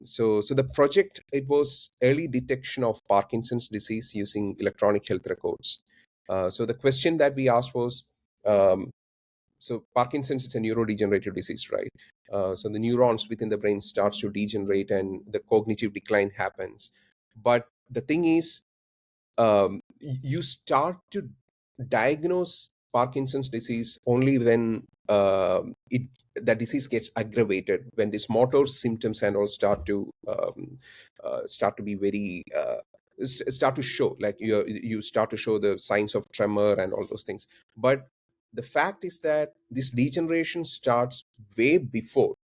So the project, it was early detection of Parkinson's disease using electronic health records. So the question that we asked was, um, so Parkinson's, it's a neurodegenerative disease, right? So the neurons within the brain starts to degenerate and the cognitive decline happens. But the thing is, you start to diagnose Parkinson's disease only when it the disease gets aggravated, when these motor symptoms and all start to be very start to show, like you start to show the signs of tremor and all those things. But the fact is that this degeneration starts way before.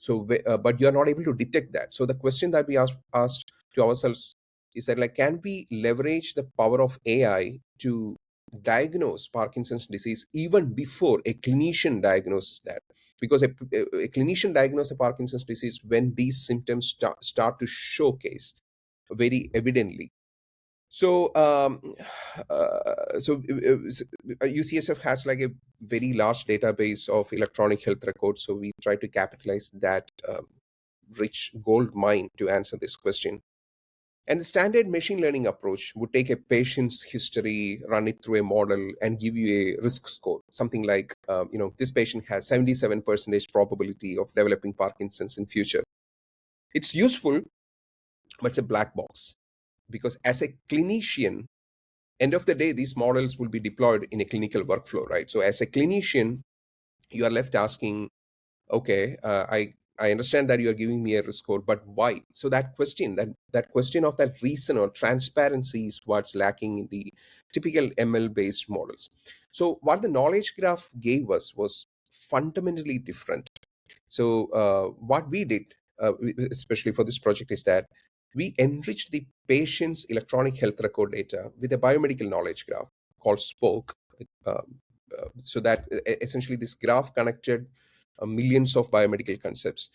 But you are not able to detect that. So the question that we asked to ourselves is that, like, can we leverage the power of AI to diagnose Parkinson's disease even before a clinician diagnoses that? Because a clinician diagnoses the Parkinson's disease when these symptoms start to showcase very evidently. So, UCSF has like a very large database of electronic health records. So we try to capitalize that rich gold mine to answer this question. And the standard machine learning approach would take a patient's history, run it through a model, and give you a risk score. Something like, this patient has 77% probability of developing Parkinson's in future. It's useful, but it's a black box. Because as a clinician, end of the day, these models will be deployed in a clinical workflow, right? So as a clinician, you are left asking, okay, I understand that you are giving me a risk score, but why? So that question of that reason or transparency is what's lacking in the typical ML based models. So what the knowledge graph gave us was fundamentally different. So what we did, especially for this project, is that we enriched the patient's electronic health record data with a biomedical knowledge graph called Spoke. So that essentially this graph connected millions of biomedical concepts.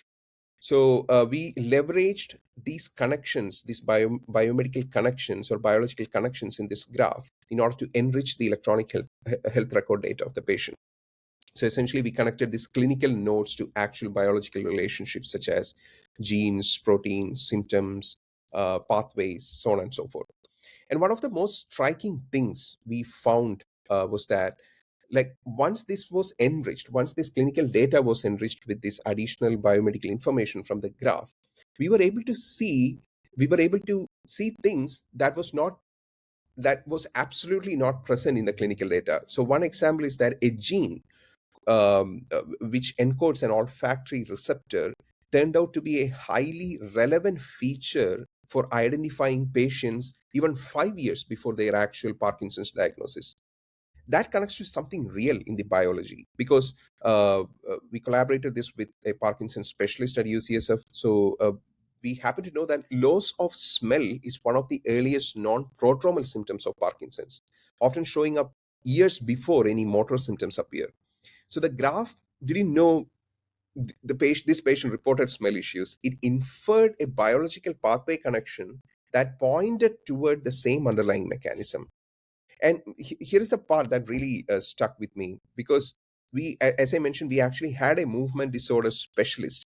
So we leveraged these connections, these biomedical connections or biological connections in this graph in order to enrich the electronic health record data of the patient. So essentially, we connected these clinical nodes to actual biological relationships such as genes, proteins, symptoms, pathways, so on and so forth. And one of the most striking things we found was that, like, once this clinical data was enriched with this additional biomedical information from the graph, we were able to see things that was absolutely not present in the clinical data. So one example is that a gene which encodes an olfactory receptor turned out to be a highly relevant feature for identifying patients even 5 years before their actual Parkinson's diagnosis. That connects to something real in the biology, because we collaborated this with a Parkinson's specialist at UCSF. So we happen to know that loss of smell is one of the earliest non-prodromal symptoms of Parkinson's, often showing up years before any motor symptoms appear. So the graph didn't know this patient reported smell issues. It inferred a biological pathway connection that pointed toward the same underlying mechanism. And here is the part that really stuck with me, because as I mentioned, we actually had a movement disorder specialist.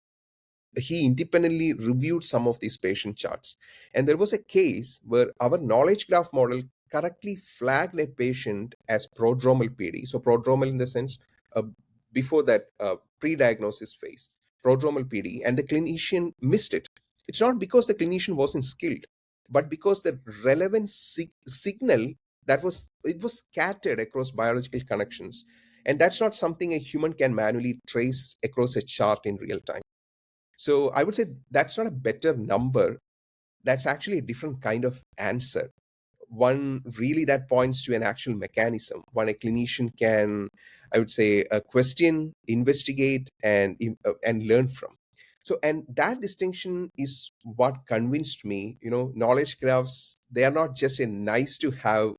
He independently reviewed some of these patient charts, and there was a case where our knowledge graph model correctly flagged a patient as prodromal PD. So prodromal in the sense, uh, before that pre-diagnosis phase, prodromal PD, and the clinician missed it. It's not because the clinician wasn't skilled, but because the relevant signal it was scattered across biological connections, and that's not something a human can manually trace across a chart in real time. So I would say that's not a better number. That's actually a different kind of answer. One really that points to an actual mechanism. One a clinician can, I would say, question, investigate, and learn from. So, and that distinction is what convinced me. Knowledge graphs, they are not just a nice to have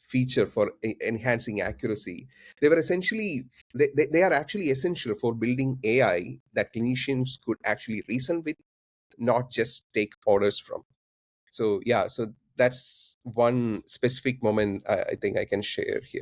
feature for enhancing accuracy. They are actually essential for building AI that clinicians could actually reason with, not just take orders from. So yeah, so that's one specific moment I think I can share here.